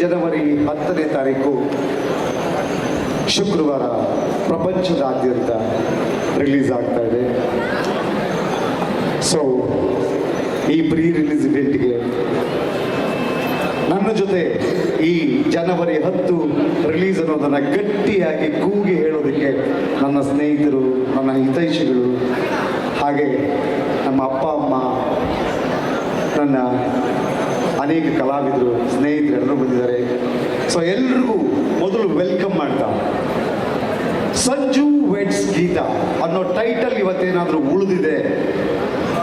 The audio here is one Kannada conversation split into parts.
ಜನವರಿ 10ನೇ ತಾರೀಕು ಶುಕ್ರವಾರ ಪ್ರಪಂಚದಾದ್ಯಂತ ರಿಲೀಸ್ ಆಗ್ತಾ ಇದೆ. ಸೊ ಈ ಪ್ರೀ ರಿಲೀಸ್ ಇವೆಂಟ್ಗೆ ನನ್ನ ಜೊತೆ ಈ ಜನವರಿ 10 ರಿಲೀಸ್ ಅನ್ನೋದನ್ನು ಗಟ್ಟಿಯಾಗಿ ಕೂಗಿ ಹೇಳೋದಕ್ಕೆ ನನ್ನ ಸ್ನೇಹಿತರು, ನನ್ನ ಹಿತೈಷಿಗಳು, ಹಾಗೆ ನಮ್ಮ ಅಪ್ಪ ಅಮ್ಮ, ನನ್ನ ಅನೇಕ ಕಲಾವಿದರು, ಸ್ನೇಹಿತರು ಎಲ್ಲರೂ ಬಂದಿದ್ದಾರೆ. ಸೊ ಎಲ್ರಿಗೂ ಮೊದಲು ವೆಲ್ಕಮ್ ಮಾಡ್ತಾ, ಸಂಜು ವೆಡ್ಸ್ ಗೀತಾ ಅನ್ನೋ ಟೈಟಲ್ ಇವತ್ತೇನಾದರೂ ಉಳಿದಿದೆ,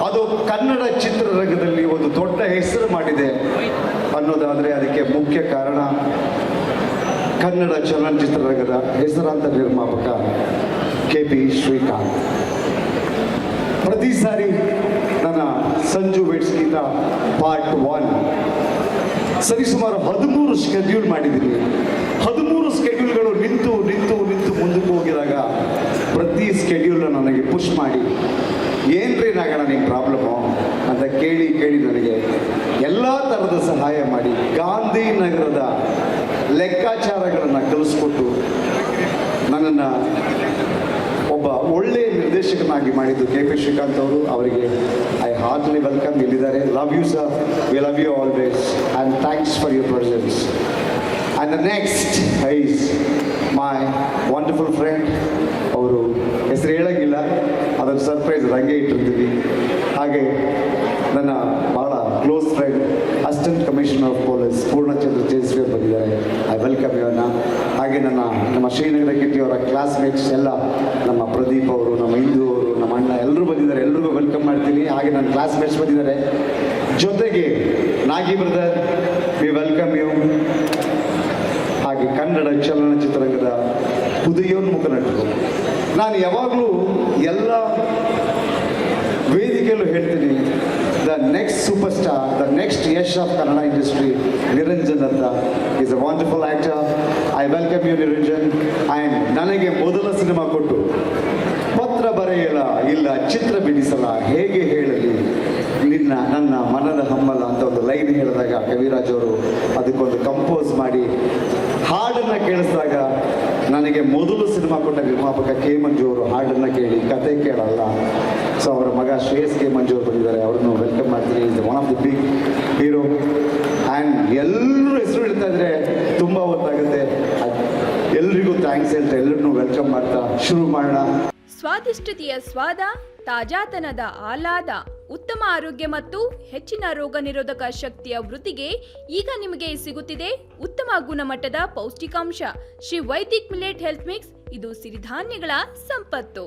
ಅದು ಕನ್ನಡ ಚಿತ್ರರಂಗದಲ್ಲಿ ಒಂದು ದೊಡ್ಡ ಹೆಸರು ಮಾಡಿದೆ ಅನ್ನೋದಾದರೆ ಅದಕ್ಕೆ ಮುಖ್ಯ ಕಾರಣ ಕನ್ನಡ ಚಲನಚಿತ್ರರಂಗದ ಹೆಸರಾಂತ ನಿರ್ಮಾಪಕ KP ಶ್ರೀಕಾಂತ್. ಪ್ರತಿ ಸಾರಿ ನನ್ನ ಸಂಜು ವೆಡ್ಸ್ ಗೀತಾ ಪಾರ್ಟ್ 1 ಸರಿಸುಮಾರು 13 ಸ್ಕೆಡ್ಯೂಲ್ ಮಾಡಿದ್ದೀನಿ. 13 ಸ್ಕೆಡ್ಯೂಲ್ಗಳು ನಿಂತು ಮುಂದಕ್ಕೆ ಹೋಗಿದಾಗ ಪ್ರತಿ ಸ್ಕೆಡ್ಯೂಲ್ನ ನನಗೆ ಪುಷ್ ಮಾಡಿ, ಏನ್ರಿ ನಾಗಣ ನಿಂಗೆ ಪ್ರಾಬ್ಲಮ್ಮು ಅಂತ ಕೇಳಿ ನನಗೆ ಎಲ್ಲ ಥರದ ಸಹಾಯ ಮಾಡಿ ಗಾಂಧಿನಗರದ ಲೆಕ್ಕಾಚಾರಗಳನ್ನು ಕಲಿಸ್ಕೊಟ್ಟು ನನ್ನನ್ನು ಒಬ್ಬ ಒಳ್ಳೆಯ ನಿರ್ದೇಶಕನಾಗಿ ಮಾಡಿದ್ದು KP ಶ್ರೀಕಾಂತ್ ಅವರು. ಅವರಿಗೆ ಐ ಹಾರ್ಟ್ಲಿ ವೆಲ್ಕಮ್. ಇಲ್ಲಿದ್ದಾರೆ. Love you sir, we love you always and thanks for your presence. And the next is my wonderful friend. ಅವರು ಹೆಸರು ಹೇಳೋಂಗಿಲ್ಲ, ಅದನ್ನು ಸರ್ಪ್ರೈಸ್ ಹಂಗೆ ಇಟ್ಟಿರ್ತೀವಿ. ಹಾಗೆ ನನ್ನ ಭಾಳ close friend assistant commissioner of police Purnachandra Jeswi ಬಂದಿದ್ದಾರೆ. ಐ ವೆಲ್ಕಮ್ ಇವನ್ನ. ಹಾಗೆ ನಮ್ಮ ಶ್ರೀನಗರ ಕಿಟ್ಟಿಯವರ ಕ್ಲಾಸ್ಮೇಟ್ಸ್ ಎಲ್ಲ, ನಮ್ಮ ಪ್ರದೀಪ್ ಅವರು, ನಮ್ಮ ಇಂದು ಅವರು, ನಮ್ಮ ಅಣ್ಣ ಎಲ್ಲರೂ ಬಂದಿದ್ದಾರೆ. ಎಲ್ರಿಗೂ ವೆಲ್ಕಮ್ ಮಾಡ್ತೀನಿ. ಹಾಗೆ ನನ್ನ ಕ್ಲಾಸ್ಮೇಟ್ಸ್ ಬಂದಿದ್ದಾರೆ. ಜೊತೆಗೆ ನಾಗಿ ಬ್ರದರ್, ವಿ ವೆಲ್ಕಮ್ ಯು. ಹಾಗೆ ಕನ್ನಡ ಚಲನಚಿತ್ರರಂಗದ ಉದಯೋನ್ಮುಖ ನಟರು. ನಾನು ಯಾವಾಗಲೂ ಎಲ್ಲ ವೇದಿಕೆಯಲ್ಲೂ ಹೇಳ್ತೀನಿ, the next super star, the next Yash of Kannada industry Niranjan ಅಂತ is a wonderful actor. I welcome you Niranjan. And ನನಗೆ ಮೊದಲ ಸಿನಿಮಾ ಕೊಟ್ಟು ಪತ್ರ ಬರೆಯಲ ಇಲ್ಲ ಚಿತ್ರ ಬಿಡಿಸಲ ಹೇಗೆ ಹೇಳಲಿ ನನ್ನ ಮನದ ಹಮ್ಮಲ ಅಂತ ಒಂದು ಲೈನ್ ಹೇಳಿದಾಗ ಕವಿರಾಜ್ ಅವರು ಅದಕ್ಕೊಂದು ಕಂಪೋಸ್ ಮಾಡಿ ಹಾಡನ್ನು ಕೇಳಿಸಿದಾಗ ನನಗೆ ಮೊದಲು ಸಿನಿಮಾ ಕೊಟ್ಟ ನಿರ್ಮಾಪಕ K ಮಂಜು ಅವರು ಹಾಡನ್ನು ಕೇಳಿ ಕತೆ ಕೇಳಲ್ಲ. ಸೊ ಅವರ ಮಗ ಶ್ರೇಯಸ್ K ಮಂಜು ಅವರು ಬಂದಿದ್ದಾರೆ. ಅವ್ರನ್ನು ವೆಲ್ಕಮ್ ಮಾಡ್ತೀನಿ. Is one of the big hero. And ಎಲ್ಲರೂ ಹೆಸರು ಹೇಳ್ತಾ ಇದ್ರೆ ತುಂಬ ಹೊತ್ತಾಗುತ್ತೆ. ಎಲ್ರಿಗೂ ಥ್ಯಾಂಕ್ಸ್ ಹೇಳ್ತಾ ಎಲ್ಲರನ್ನೂ ವೆಲ್ಕಮ್ ಮಾಡ್ತಾ ಶುರು ಮಾಡೋಣ. ಸ್ವಾದಿಷ್ಟತೆಯ ಸ್ವಾದ, ತಾಜಾತನದ ಆಹ್ಲಾದ, ಉತ್ತಮ ಆರೋಗ್ಯ ಮತ್ತು ಹೆಚ್ಚಿನ ರೋಗ ನಿರೋಧಕ ಶಕ್ತಿಯ ವೃದ್ಧಿಗೆ ಈಗ ನಿಮಗೆ ಸಿಗುತ್ತಿದೆ ಉತ್ತಮ ಗುಣಮಟ್ಟದ ಪೌಷ್ಟಿಕಾಂಶ Shri Vaidik millet health mix. ಇದು ಸಿರಿಧಾನ್ಯಗಳ ಸಂಪತ್ತು.